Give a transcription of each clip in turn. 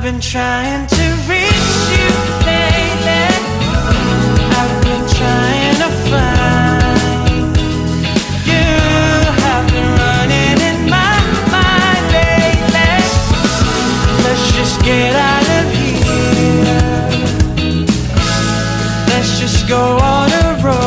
been trying to reach you lately. I've been trying to find you. Have been running in my mind lately. Let's just get out of here. Let's just go on a road.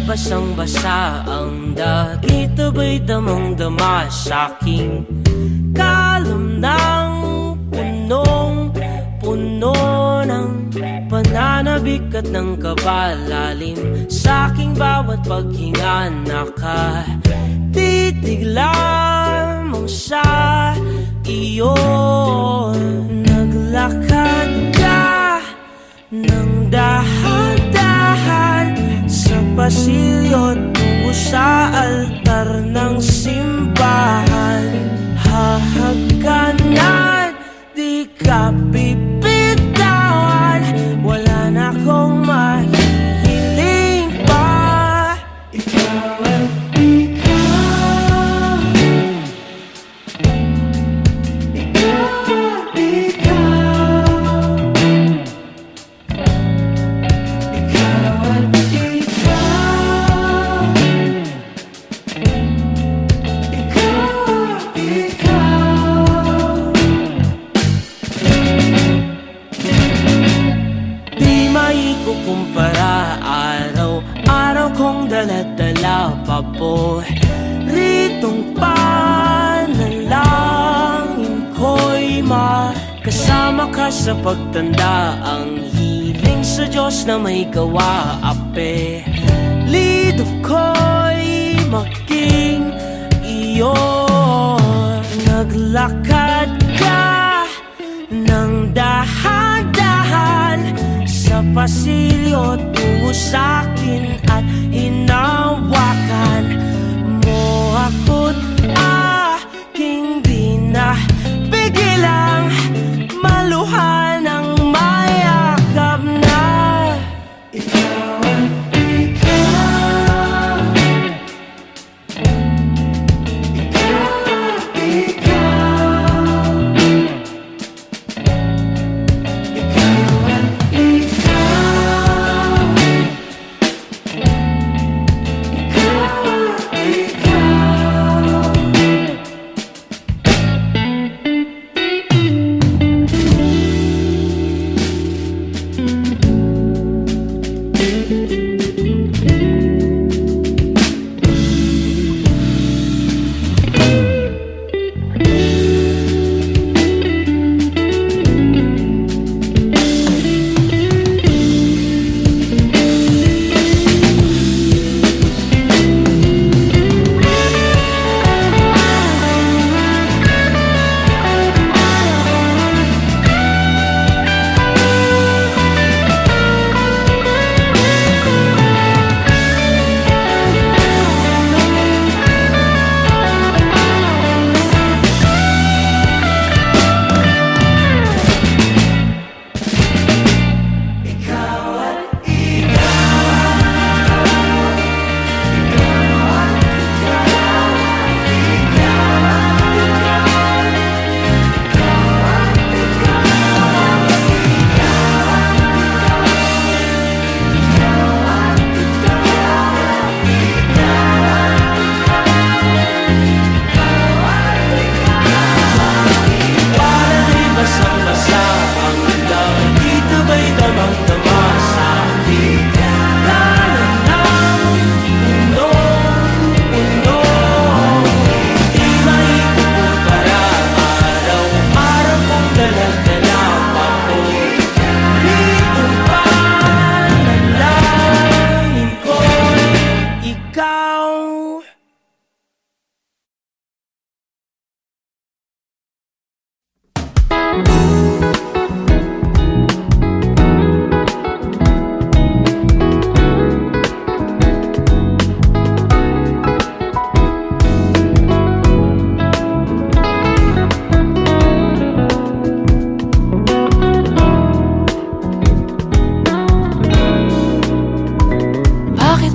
Basang-basa ang dagit, abay damang-dama sa'king kalam ng punong-puno ng pananabik at ng kabalalim. Sa'king bawat paghinga nakatitig lamang sa iyo. Naglakad ka ng dahan-dahan sa pasilyo tungo sa altar ng simbahan. Hahagkanan, di ka bibitawan. Wala na akong mahihiling pa. Ikaw at ikaw, ikaw at ikaw, ikaw at kumpara, araw-araw kong dala-dala pa po ritong panalangin ko'y makasama ka sa pagtanda. Ang hiling sa Diyos na may gawa, apelido ko'y maging iyo. Naglakad ka ng dahan-dahan sa pasilyo tungo sa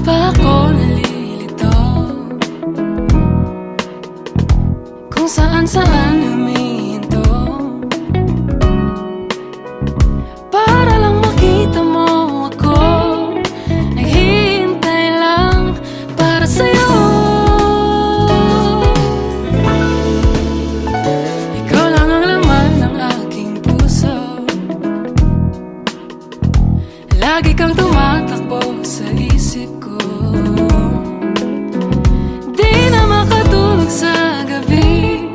ba ako nalilito? Kung saan-saan humihinto para lang makita mo ako. Naghihintay lang para sa'yo. Ikaw lang ang laman ng aking puso. Lagi kang tumatakbo sa isip ko. Di na makatulog sa gabi.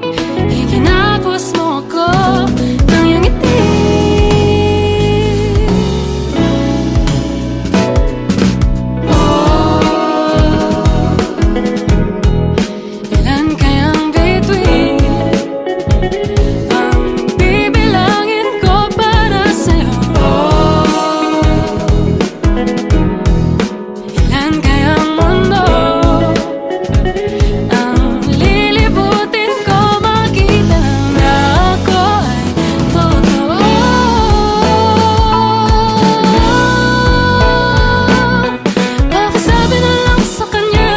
Ikinapos mo ako ng iyong ngiti. Ilan kayang bituin ang bibilangin ko para sa'yo? Ilan kayang mundo ang lilibutin ko? Makita lang na ako ay totoo. Pakisabi na lang sa kanya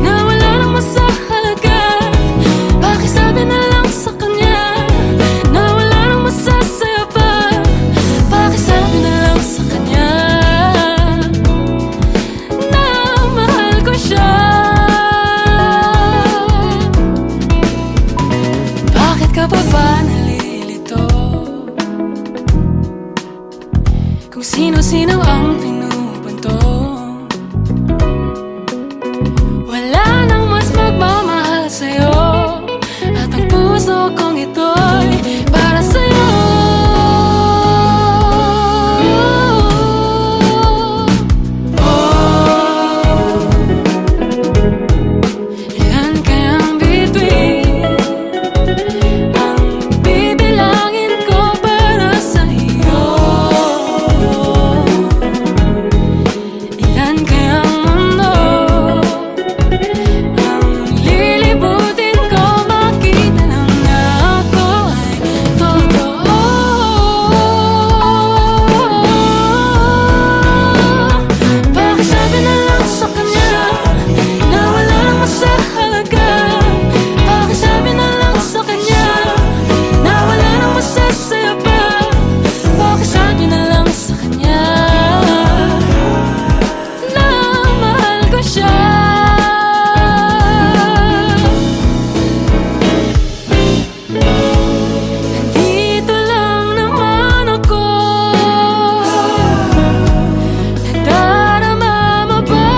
na wala nang masahalaga. Pakisabi na lang sa kanya na wala nang masasaya pa. Pakisabi na lang sa kanya na mahal ko siya. Bakit ka pa ba nalilito? Kung sino-sino ang pinupuntong, wala nang mas magmamahal sa'yo. At ang puso kong ito'y para sa'yo. Ilan kayang bituin ang bibilangin ko para sa'yo? Ilan kayang mundo ang lilibutin ko? Makita lang na ako ay totoo. Pakisabi na lang sa kanya na wala nang masahalaga. Pakisabi na lang sa kanya na wala nang masasaya pa. Pakisabi na lang sa kanya na mahal ko siya. Nandito lang naman ako. Nadarama mo ba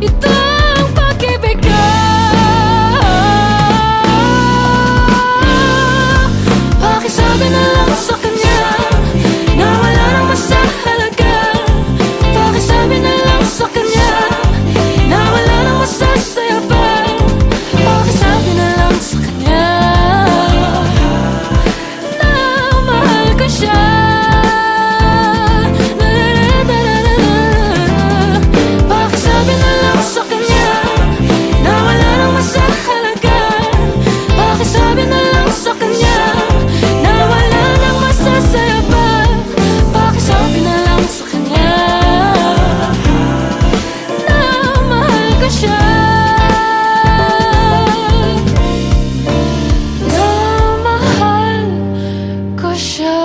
itong pag-ibig ko? Pakisabi na lang sa kanya na wala nang masahalaga. Pakisabi na lang sa kanya na wala nang masasaya pa. Pakisabi na lang sa kanya na mahal ko siya. Pakisabi na lang sa kanya na wala nang masahalaga. Pakisabi na lang sa kanya na wala nang masasaya pa. Pakisabi na lang sa kanya na mahal ko siya. Na mahal ko siya.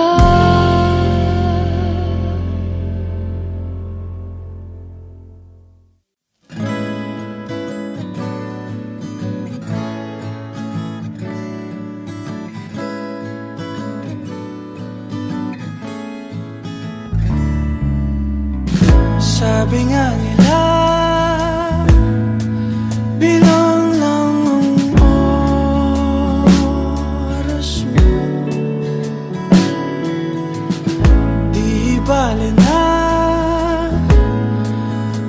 Sabi nga nila, bilang lang ang oras mo. Di bale na,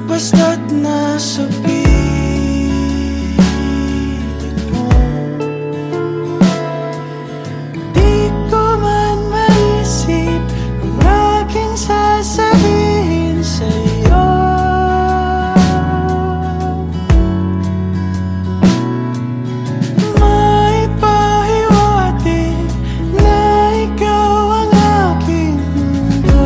basta't nasa piling mo. Di ko man maisip ang aking sasabihin sa'yo. May pahiwatig na ikaw ang aking mundo.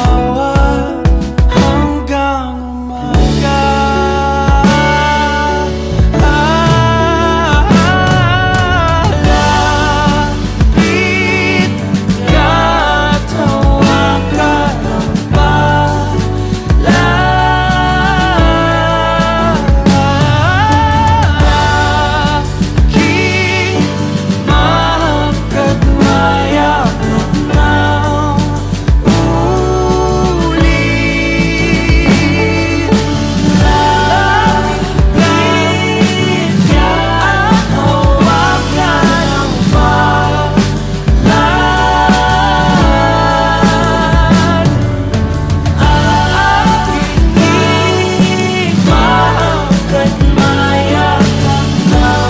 tawa hanggang umaga. Lapit ka, tawagan ang palagi. Mahagkat mayabang ng ulit. Lapit ka at tawagan ang palad. Aking mahagkat mayabang ng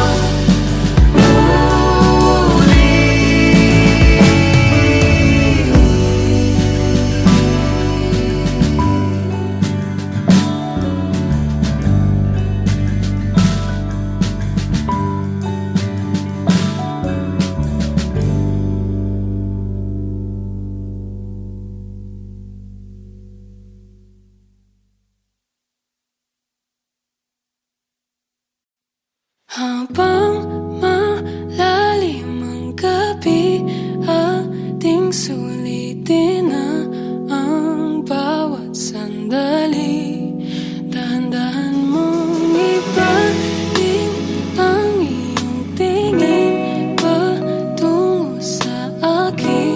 habang malalim ang gabi, ating sulitin na ang bawat sandali. Dahan-dahan mong ibalik ang iyong tingin patungo sa akin.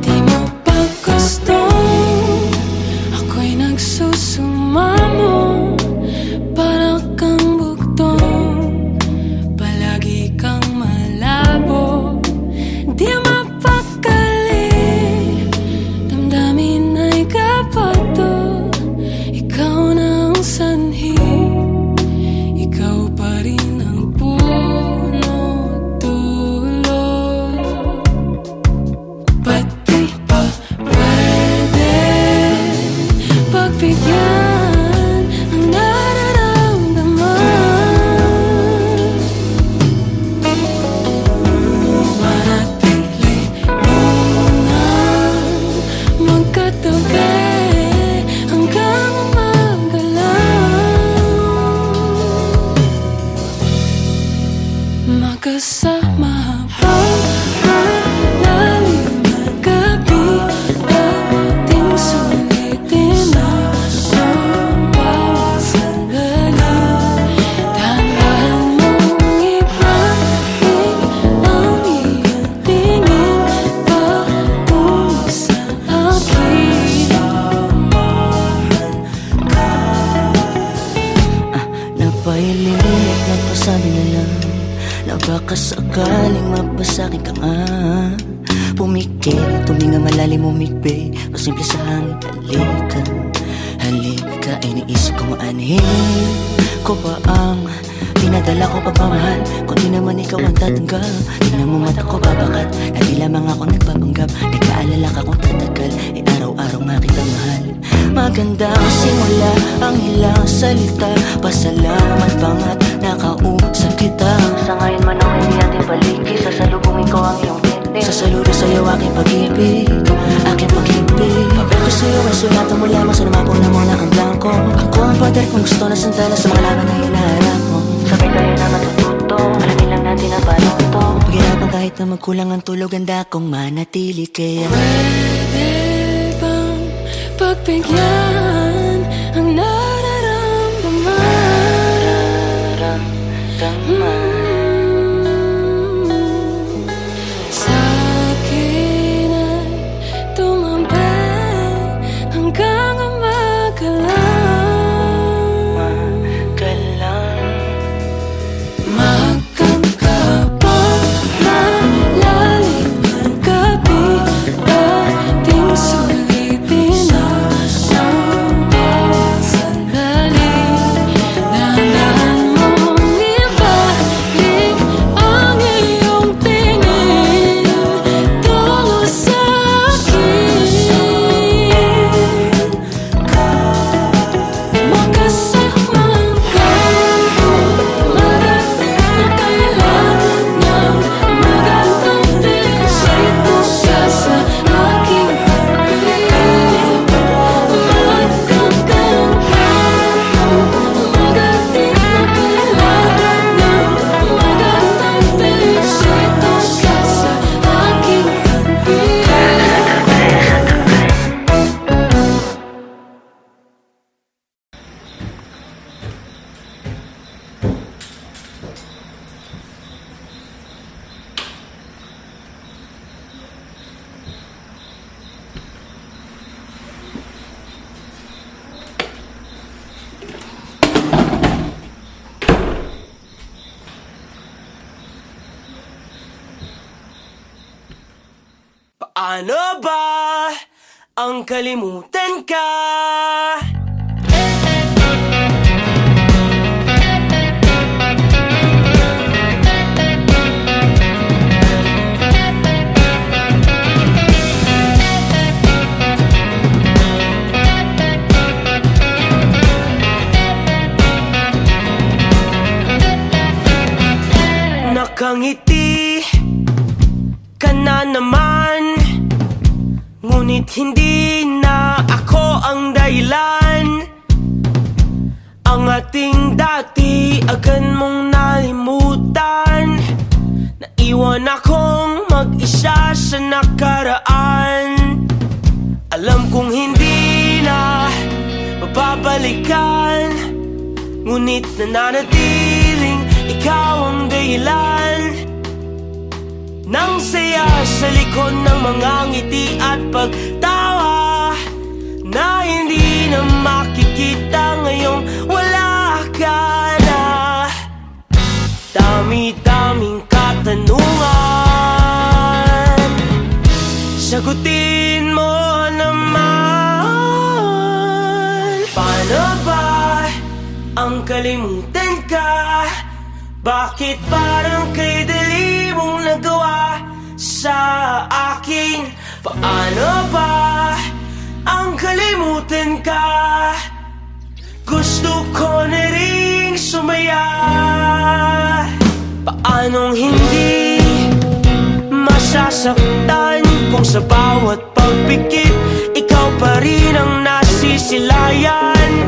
Di mo ba gusto? Ako'y nagsusumamo, para kang bugtong, palagi kang malabo. Di mapakali, damdamin ay kapato. Ikaw na ang sanhi, ikaw pa rin ang punot dulo. Ba't di ba pwede pagbigyan ang nararamdaman? Manatili munang magkatabi hanggang umaga lang, magkasama habang malalim ang gabi, ating sulitin na ang bawat sandali. Dahan-dahan mong ibalik ang iyong tingin patungo sa akin. Napailit, napasabi na lang na baka sakaling mapasakit ka nga. Pumikit, tuminga malalim umikbi, o simple sa hangin, halika. Halika, iniisip ko maanhin ko ba ang pinadala ko pagmamahal, kung di naman ikaw ang tatanggap. Tingnan mo mata ko babakat, na di lamang ako nagpapanggap. Nagkaalala ka kung tatagal, araw-araw nga kita mahal. Maganda ang simula, ang ilang salita, pasalamat pangat nakausap kita. Sa ngayon man ang hindi ating paligid, sasalubungin ko ang iyong ngiti. Sasaludo sa'yo aking pag-ibig, aking pag-ibig. Papel ko sa'yo ay sulatan mo lamang, sa namapong na muna ang blanco. Ako ang pader kung gusto na sandala sa mga laban na hinaharap mo. Sabay tayo na matututo, alamin lang natin ang paano to. Paghirapan kahit na magkulang ang tulog, ganda kong manatili. Kaya pwede bang pagbigyan ang nararamdaman? Sa'kin ay tumabi hanggang umaga lang. Mahagkan ka pa, malalim ang gabi, ating sulitin na Paano ba ang kalimutan ka? Nakangiti ka na naman, ngunit hindi na ako ang dahilan. Ang ating dati agad mong nalimutan. Naiwan akong mag-isa sa nakaraan. Alam kong hindi na mababalikan, ngunit nananatiling ikaw ang dahilan ng saya sa likod ng mga ngiti at pagtawa na hindi na makikita ngayong wala ka na. Dami-daming katanungan, sagutin mo naman. Paano ba ang kalimutan ka? Bakit parang kay dali mong nagawa sa akin? Paano ba ang kalimutan ka? Gusto ko na ring sumaya. Paanong hindi masasaktan kung sa bawat pagpikit ikaw pa rin ang nasisilayan?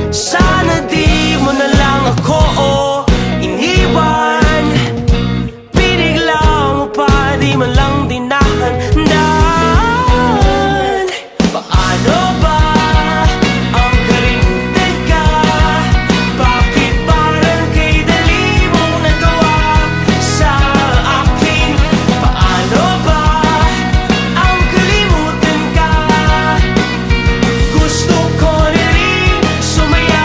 Sana di mo na lang ako iniwan, binigla mo pa, di man lang dinahandaan. Paano ba ang kalimutan ka? Bakit parang kay dali mong nagawa sa akin? Paano ba ang kalimutan ka? Gusto ko na rin sumaya.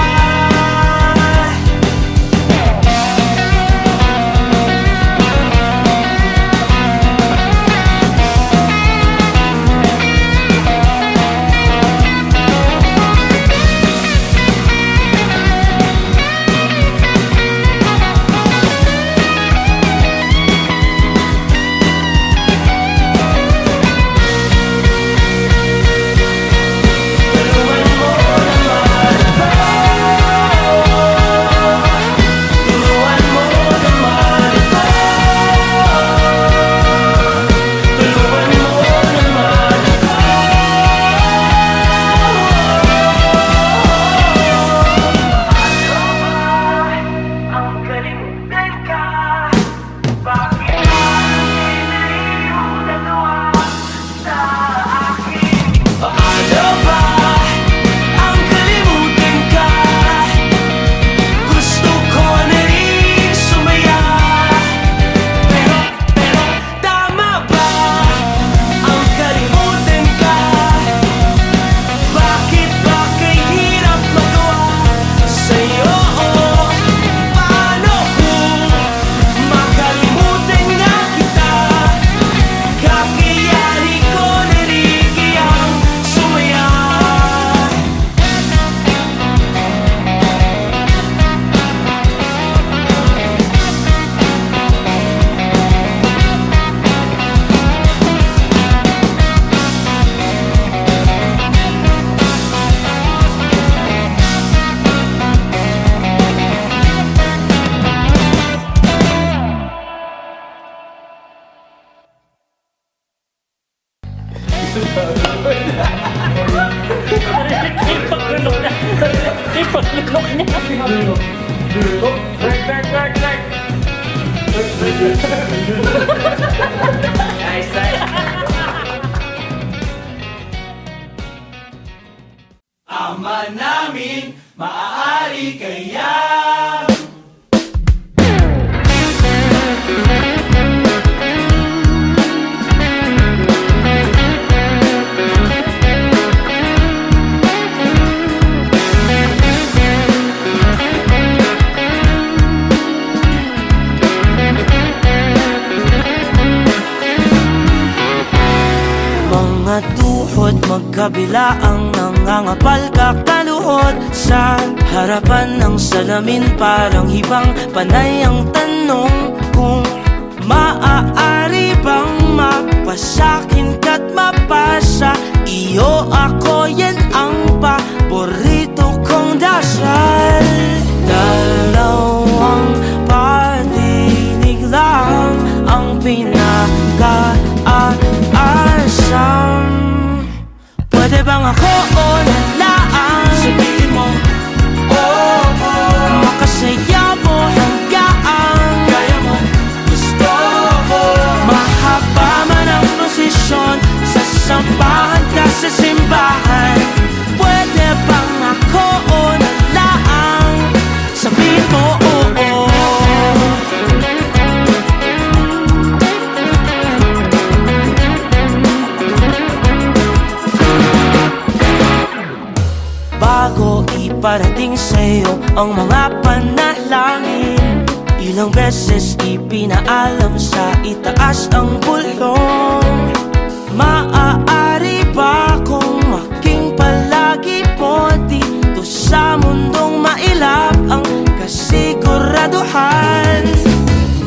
Ama namin, maaari kaya kabila ang nangangapal kakaluhod sa harapan ng salamin. Parang hibang panay ang tanong kung maaari bang mapasakin ka't mapasa iyo ako. Yan ang paborito kong dasal. Dalawang patinig lang ang pinag-aasam. Pwede bang ako o nalaan? Sabihin mo, oh, oh. Makasaya mo hanggang Kaya mo, gusto ko. mahaba man ang prosesyon, sasampahan ka sa simbahan. Pwede bang ako o nalaan? Sabihin mo, oo. Bago iparating sa'yo ang mga panalangin, ilang beses ipinaalam sa itaas ang bulong. Maaari ba kung maging palagi po dito sa mundong mailap ang kasiguraduhan?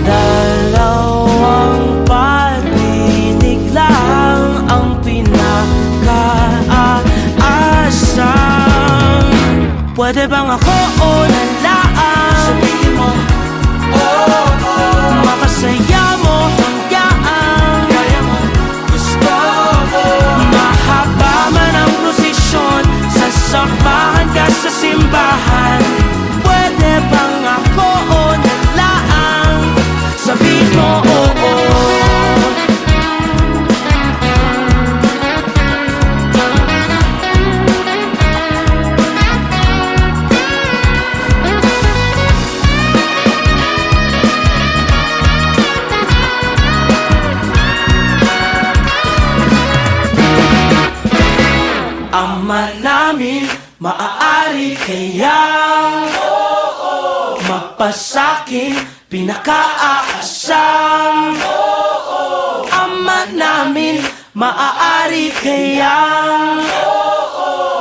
Dalawang patinig lang ang pinag-aasam. Pwede bang ako o nalaan? Sabihin mo, oh, oh. Makasaya mo hanggang Kaya mo, gusto ko. mahaba man ang prosesyon, sasamahan ka sa simbahan. Pwede bang ako o nalaan? Sabihin mo, oo. Ama namin, maaari kayang mapasakin pinakaaasam. Ama namin, maaari kayang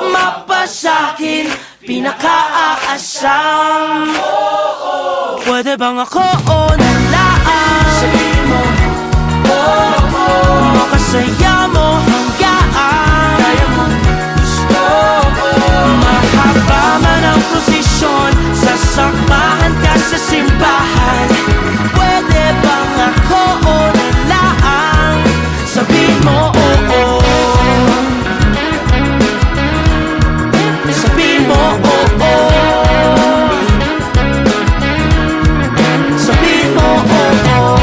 mapasakin pinakaaasam. Pwede bang ako o nalaan? Sabihin mo, oh, oh. Makasaya mo hanggang Kaya mo, gusto ko. mahaba man ang prosesyon, sasamahan ka sa simbahan. Pwede bang ako o nalaan? Sabihin mo, oo. Sabihin mo, oo. Sabihin mo, oo.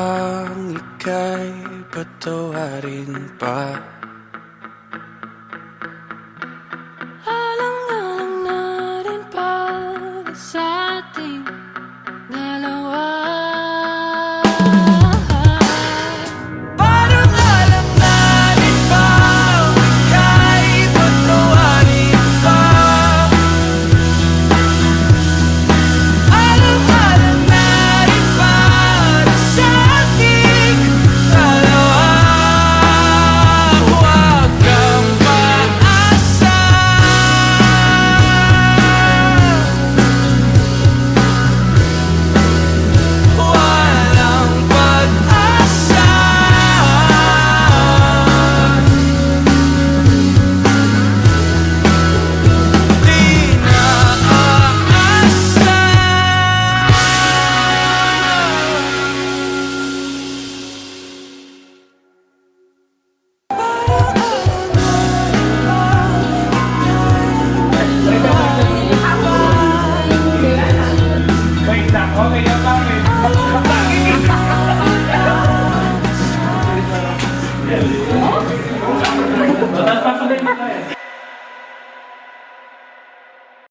bang ika'y patawarin pa? Alang-alang na rin pa sa ating dalawa. Parang alam na rin ba ika'y patawarin pa? Alam-alam na rin para sa ating dalawa. Huwag kang paasa. Walang pag-asa. Di na aasa. Wait lang, okay na ba? Tapos pasunod na tayo.